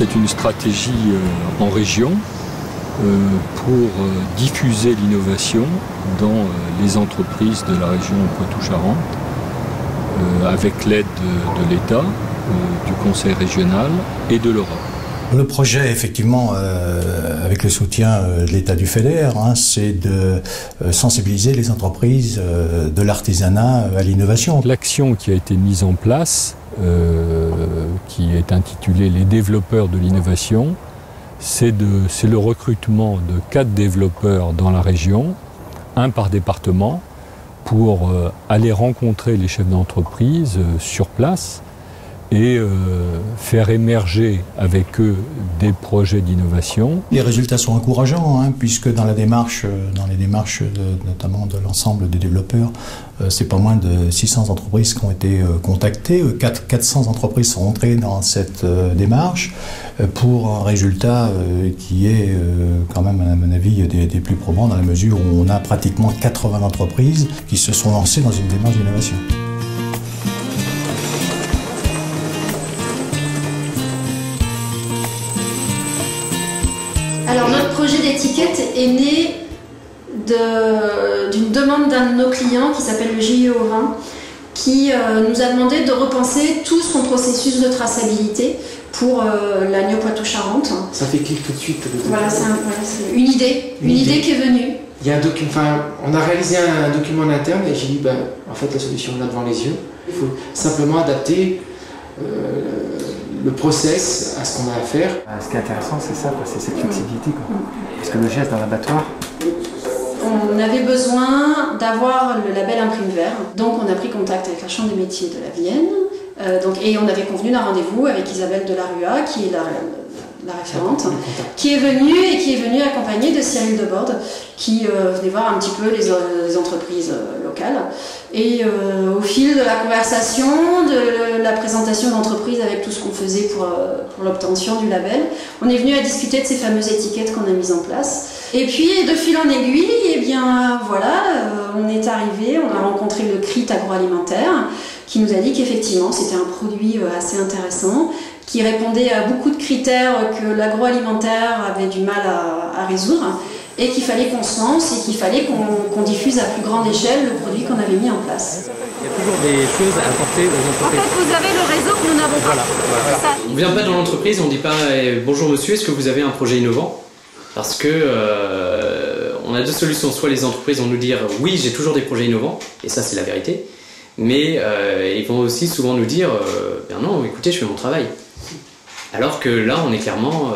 c'est une stratégie en région pour diffuser l'innovation dans les entreprises de la région Poitou-Charentes avec l'aide de l'État, du Conseil régional et de l'Europe. Le projet, effectivement, avec le soutien de l'État du FEDER, c'est de sensibiliser les entreprises de l'artisanat à l'innovation. L'action qui a été mise en place, qui est intitulée « Les développeurs de l'innovation », c'est le recrutement de 4 développeurs dans la région, un par département, pour aller rencontrer les chefs d'entreprise sur place et faire émerger avec eux des projets d'innovation. Les résultats sont encourageants, puisque dans les démarches notamment de l'ensemble des développeurs, c'est pas moins de 600 entreprises qui ont été contactées. 400 entreprises sont entrées dans cette démarche pour un résultat qui est quand même, à mon avis, des plus probants, dans la mesure où on a pratiquement 80 entreprises qui se sont lancées dans une démarche d'innovation. Alors notre projet d'étiquette est né d'une demande d'un de nos clients qui s'appelle le GIE au vin, qui nous a demandé de repenser tout son processus de traçabilité pour l'agneau Poitou-Charentes. Ça fait clic tout de suite. Voilà, c'est une idée qui est venue. Il y a on a réalisé un document en interne et j'ai dit, en fait la solution on l'a devant les yeux. Il faut simplement adapter le process à ce qu'on a à faire. Ce qui est intéressant, c'est ça, c'est cette flexibilité. Parce que le geste dans l'abattoir... On avait besoin d'avoir le label Imprime Vert. Donc on a pris contact avec la Chambre des métiers de la Vienne. Et on avait convenu d'un rendez-vous avec Isabelle Delarua, qui est la référente, qui est venue accompagnée de Cyril Deborde, qui venait voir un petit peu les entreprises locales. Et au fil de la conversation, de la présentation d'entreprise avec tout ce qu'on faisait pour l'obtention du label, on est venu à discuter de ces fameuses étiquettes qu'on a mises en place. Et puis, de fil en aiguille, on est arrivé, on a rencontré le CRIT agroalimentaire, qui nous a dit qu'effectivement, c'était un produit assez intéressant, qui répondait à beaucoup de critères que l'agroalimentaire avait du mal à résoudre, et qu'il fallait qu'on se lance et qu'il fallait qu'on diffuse à plus grande échelle le produit qu'on avait mis en place. Il y a toujours des choses à apporter aux entreprises. En fait, vous avez le réseau que nous n'avons pas. Voilà. On ne vient pas dans l'entreprise, on ne dit pas bonjour monsieur, est-ce que vous avez un projet innovant? Parce que on a deux solutions, soit les entreprises vont nous dire oui j'ai toujours des projets innovants, et ça c'est la vérité, mais ils vont aussi souvent nous dire non écoutez je fais mon travail. Alors que là on est clairement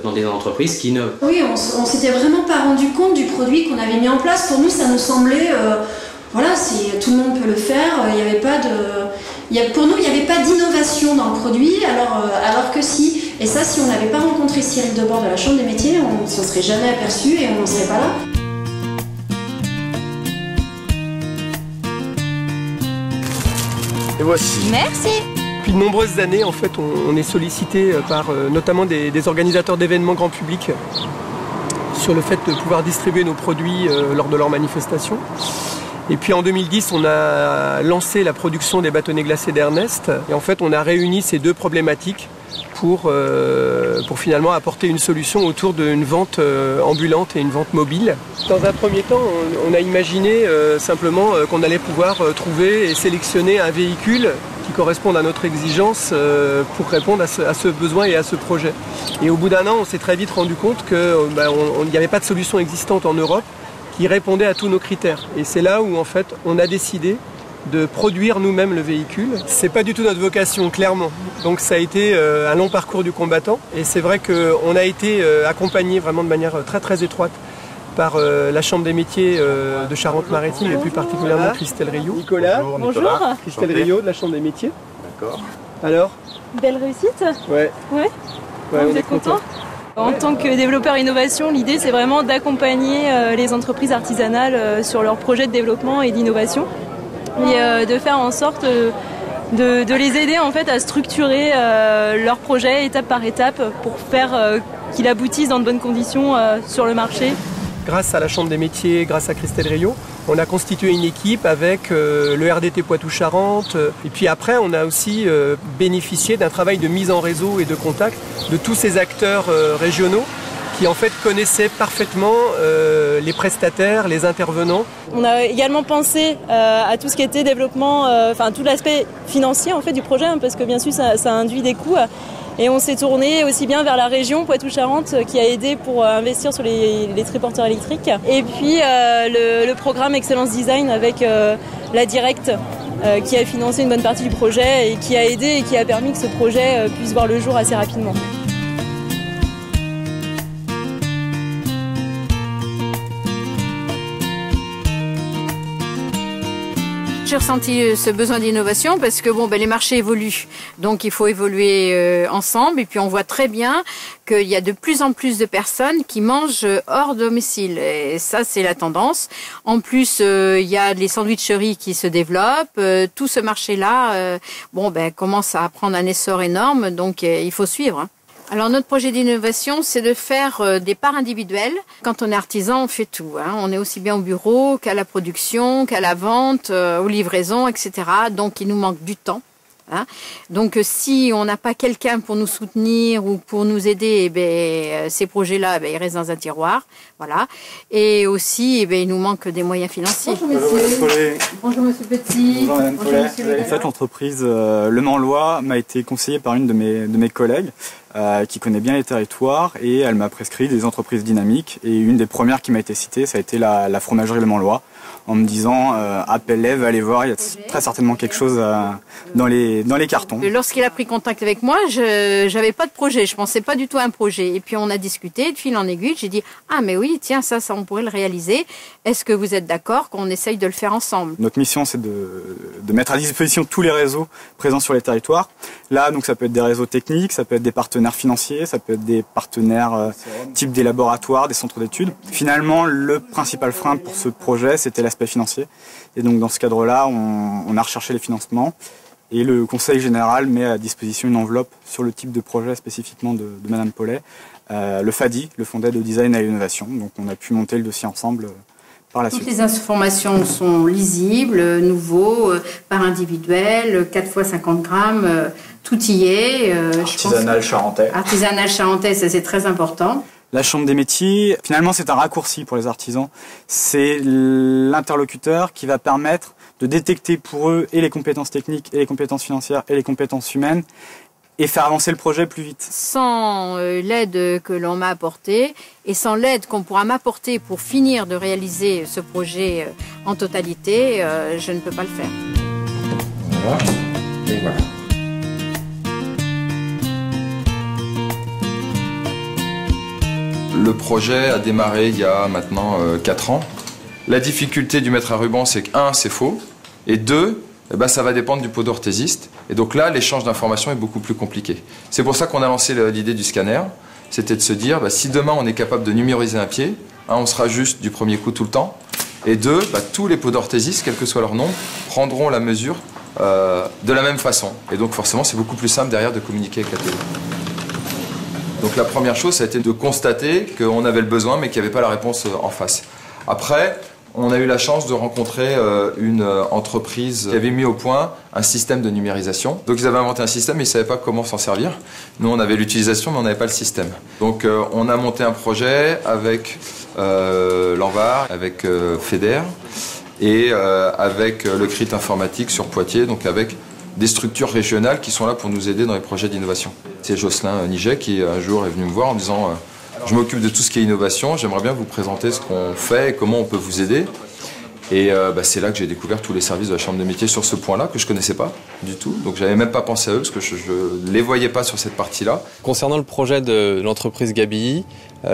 dans des entreprises qui innovent. Oui, on s'était vraiment pas rendu compte du produit qu'on avait mis en place. Pour nous ça nous semblait, tout le monde peut le faire, pour nous il n'y avait pas d'innovation dans le produit, alors que si. Et ça, si on n'avait pas rencontré Cyril Deborde de la Chambre des métiers, on ne s'en serait jamais aperçu et on n'en serait pas là. Et voici. Merci. Depuis de nombreuses années, en fait, on est sollicité par notamment des organisateurs d'événements grand public sur le fait de pouvoir distribuer nos produits lors de leurs manifestations. Et puis en 2010, on a lancé la production des bâtonnets glacés d'Ernest. Et en fait, on a réuni ces deux problématiques pour finalement apporter une solution autour d'une vente ambulante et une vente mobile. Dans un premier temps, on a imaginé simplement qu'on allait pouvoir trouver et sélectionner un véhicule qui corresponde à notre exigence pour répondre à ce besoin et à ce projet. Et au bout d'un an, on s'est très vite rendu compte qu'il n'y avait pas de solution existante en Europe qui répondait à tous nos critères. Et c'est là où en fait on a décidé de produire nous-mêmes le véhicule. C'est pas du tout notre vocation, clairement. Donc ça a été un long parcours du combattant. Et c'est vrai qu'on a été accompagné vraiment de manière très très étroite par la Chambre des métiers de Charente-Maritime et plus particulièrement Christelle Rio. Nicolas. Bonjour. Christelle Rio de la Chambre des métiers. D'accord. Alors? Belle réussite? Ouais. Ouais. Vous êtes content? En tant que développeur innovation, l'idée c'est vraiment d'accompagner les entreprises artisanales sur leurs projets de développement et d'innovation et de faire en sorte de les aider en fait à structurer leurs projets étape par étape pour faire qu'ils aboutissent dans de bonnes conditions sur le marché. Grâce à la Chambre des métiers, grâce à Christelle Rio, On a constitué une équipe avec le RDT Poitou-Charentes. Et puis après, on a aussi bénéficié d'un travail de mise en réseau et de contact de tous ces acteurs régionaux qui en fait connaissaient parfaitement les prestataires, les intervenants. On a également pensé à tout ce qui était développement, tout l'aspect financier en fait du projet, hein, parce que bien sûr ça induit des coûts. Et on s'est tourné aussi bien vers la région Poitou-Charentes qui a aidé pour investir sur les triporteurs électriques. Et puis le programme Excellence Design avec la Directe qui a financé une bonne partie du projet et qui a aidé et qui a permis que ce projet puisse voir le jour assez rapidement. J'ai ressenti ce besoin d'innovation parce que les marchés évoluent, donc il faut évoluer ensemble. Et puis on voit très bien qu'il y a de plus en plus de personnes qui mangent hors domicile. Et ça, c'est la tendance. En plus, il y a les sandwicheries qui se développent. Tout ce marché-là, commence à prendre un essor énorme. Donc il faut suivre. Hein. Alors notre projet d'innovation, c'est de faire des parts individuelles. Quand on est artisan, on fait tout. Hein. On est aussi bien au bureau qu'à la production, qu'à la vente, aux livraisons, etc. Donc il nous manque du temps. Hein. Donc si on n'a pas quelqu'un pour nous soutenir ou pour nous aider, ces projets-là, ils restent dans un tiroir. Voilà. Et aussi, il nous manque des moyens financiers. Bonjour monsieur. Bonjour monsieur Petit. Bonjour madame Paulet. En fait, l'entreprise Le Mans-Lois m'a été conseillée par une de mes collègues qui connaît bien les territoires et elle m'a prescrit des entreprises dynamiques. Et une des premières qui m'a été citée, ça a été la fromagerie Le Mans-Lois, en me disant appelle-les, va aller voir, il y a très certainement quelque chose dans les cartons. Lorsqu'il a pris contact avec moi, je n'avais pas de projet, je pensais pas du tout à un projet. Et puis on a discuté, de fil en aiguille, j'ai dit ah mais oui, tiens, ça on pourrait le réaliser. Est-ce que vous êtes d'accord qu'on essaye de le faire ensemble? Notre mission, c'est de mettre à disposition tous les réseaux présents sur les territoires. Là, donc ça peut être des réseaux techniques, ça peut être des partenaires financiers, ça peut être des partenaires type des laboratoires, des centres d'études. Finalement, le principal frein pour ce projet, c'était l'aspect financier. Et donc dans ce cadre-là, on a recherché les financements et le Conseil général met à disposition une enveloppe sur le type de projet spécifiquement de Madame Paulet. Le FADI, le Fonds d'aide au design et à l'innovation. Donc on a pu monter le dossier ensemble par la suite. Toutes les informations sont lisibles, nouveaux, par individuel, 4 fois 50 grammes, tout y est. Artisanal charentais. Artisanal charentais, ça c'est très important. La Chambre des métiers, finalement c'est un raccourci pour les artisans. C'est l'interlocuteur qui va permettre de détecter pour eux et les compétences techniques, et les compétences financières, et les compétences humaines, et faire avancer le projet plus vite. Sans l'aide que l'on m'a apportée et sans l'aide qu'on pourra m'apporter pour finir de réaliser ce projet en totalité, je ne peux pas le faire. Voilà, et voilà. Le projet a démarré il y a maintenant 4 ans. La difficulté du maître à ruban, c'est que 1, c'est faux, et 2, ça va dépendre du pot d'orthésiste. Et donc là, l'échange d'informations est beaucoup plus compliqué. C'est pour ça qu'on a lancé l'idée du scanner. C'était de se dire, si demain on est capable de numériser un pied, on sera juste du premier coup tout le temps. Et 2, tous les pots d'orthésiste, quel que soit leur nombre, prendront la mesure de la même façon. Et donc forcément, c'est beaucoup plus simple derrière de communiquer avec la télé. Donc la première chose, ça a été de constater qu'on avait le besoin, mais qu'il n'y avait pas la réponse en face. Après, on a eu la chance de rencontrer une entreprise qui avait mis au point un système de numérisation. Donc ils avaient inventé un système, mais ils ne savaient pas comment s'en servir. Nous, on avait l'utilisation, mais on n'avait pas le système. Donc on a monté un projet avec l'Anvar, avec FEDER et avec le CRIT informatique sur Poitiers, donc avec des structures régionales qui sont là pour nous aider dans les projets d'innovation. C'est Jocelyn Niget qui un jour est venu me voir en disant je m'occupe de tout ce qui est innovation, j'aimerais bien vous présenter ce qu'on fait et comment on peut vous aider. Et c'est là que j'ai découvert tous les services de la Chambre des métiers sur ce point-là, que je ne connaissais pas du tout. Donc j'avais même pas pensé à eux, parce que je ne les voyais pas sur cette partie-là. Concernant le projet de l'entreprise Gabilly,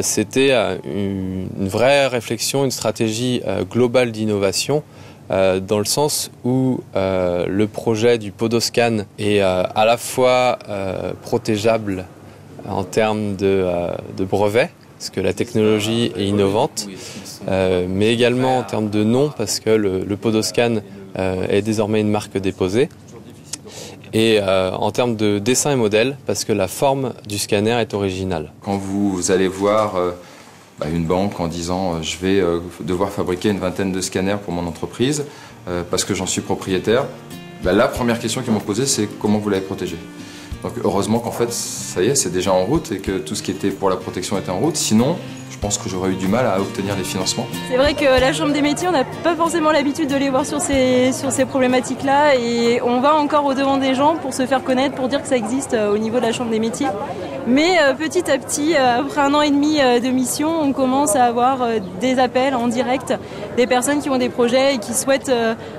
c'était une vraie réflexion, une stratégie globale d'innovation, dans le sens où le projet du Podoscan est à la fois protégeable en termes de brevets, parce que la technologie est innovante, mais également en termes de nom, parce que le Podoscan est désormais une marque déposée, et en termes de dessin et modèle, parce que la forme du scanner est originale. Quand vous allez voir une banque en disant je vais devoir fabriquer une vingtaine de scanners pour mon entreprise parce que j'en suis propriétaire. La première question qu'ils m'ont posée, c'est comment vous l'avez protégé. Donc heureusement qu'en fait, ça y est, c'est déjà en route et que tout ce qui était pour la protection était en route. Sinon, je pense que j'aurais eu du mal à obtenir les financements. C'est vrai que la Chambre des métiers, on n'a pas forcément l'habitude de les voir sur ces problématiques-là et on va encore au-devant des gens pour se faire connaître, pour dire que ça existe au niveau de la Chambre des métiers. Mais petit à petit, après 1 an et demi de mission, on commence à avoir des appels en direct, des personnes qui ont des projets et qui souhaitent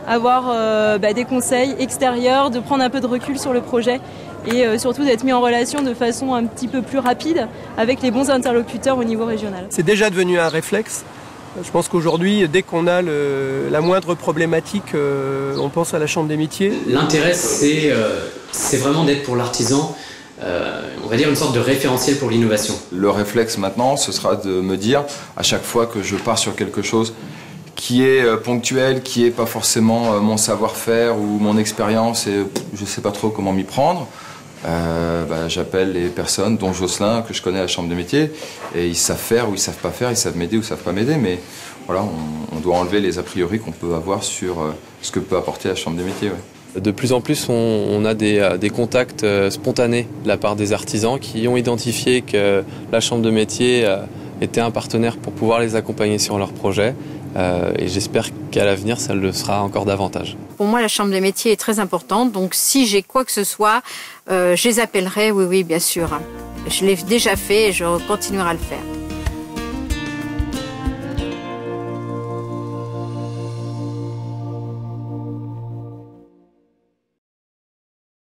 avoir des conseils extérieurs, de prendre un peu de recul sur le projet et surtout d'être mis en relation de façon un petit peu plus rapide avec les bons interlocuteurs au niveau régional. C'est déjà devenu un réflexe. Je pense qu'aujourd'hui, dès qu'on a la moindre problématique, on pense à la Chambre des métiers. L'intérêt, c'est vraiment d'être pour l'artisan, on va dire une sorte de référentiel pour l'innovation. Le réflexe maintenant, ce sera de me dire, à chaque fois que je pars sur quelque chose qui est ponctuel, qui n'est pas forcément mon savoir-faire ou mon expérience et je ne sais pas trop comment m'y prendre, j'appelle les personnes, dont Jocelyn, que je connais à la Chambre des métiers, et ils savent faire ou ils ne savent pas faire, ils savent m'aider ou ils ne savent pas m'aider, mais voilà, on doit enlever les a priori qu'on peut avoir sur ce que peut apporter la Chambre des métiers. Ouais. De plus en plus, on a des contacts spontanés de la part des artisans qui ont identifié que la Chambre de métiers était un partenaire pour pouvoir les accompagner sur leurs projets. Et j'espère qu'à l'avenir, ça le sera encore davantage. Pour moi, la Chambre des métiers est très importante. Donc, si j'ai quoi que ce soit, je les appellerai, oui, bien sûr. Je l'ai déjà fait et je continuerai à le faire.